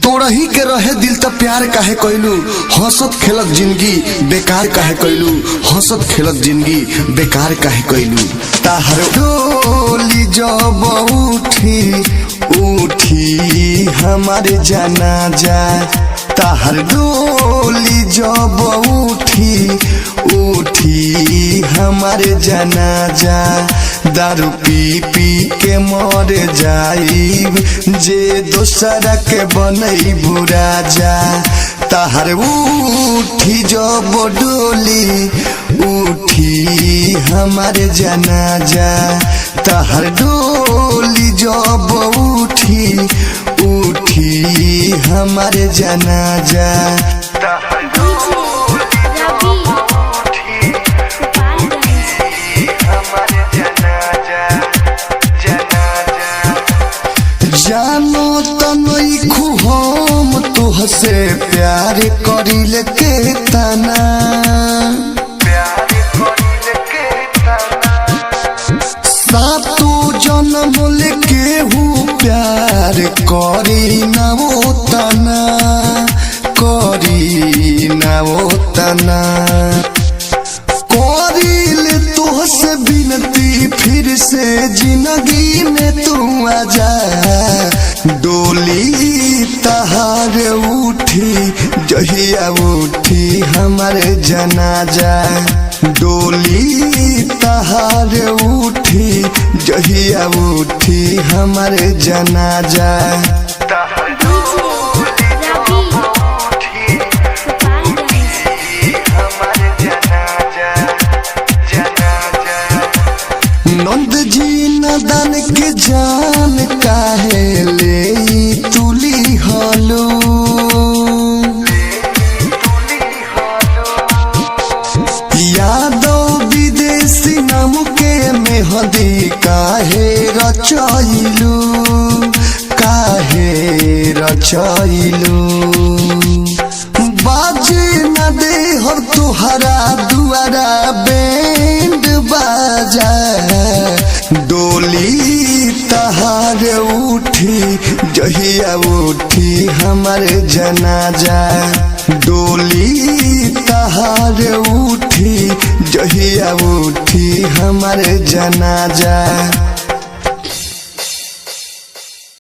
तोड़ही के रहे दिल त प्यार काहे कइलू, हंसत खेलत जिंदगी बेकार काहे कइलू, हंसत खेलत जिंदगी बेकार काहे कइलू। ताहर डोली जब उठी उठी हमारे जनाजा, ताहर डोली जब उठी उठी हमारे जनाजा। दारू पी पी के मर जाइब जे दोसरा के बनैबू राजा। ताहर उठी जब डोली उठी हमारे जनाजा, ताहर डोली जब उठी उठी हमारे जनाजा। जानो तनईखु हम तुहसे प्यार करिले के तना, सातो जन्म लेके हूँ प्यार करी ना वो तना, करी ना वो तना। करिले तुहसे बिनती फिर से जिंदगी में तू आजा। डोली तहार उठी जहिया उठी हमारे जनाजा, डोली तहार उठी जहिया उठी हमारे जनाजा। नंद जी नदन के जान काहे ले तुली हलो, यादव विदेशी नाम के मेहंदी काहे रचैलू, काहे रचैलू। बाजे न दे हर तुहरा दुआरा बैंड बाजा। डोली तहार उठी जहिया उठी हमारे जनाजा, डोली तहार उठी जहिया उठी हमारे जनाजा।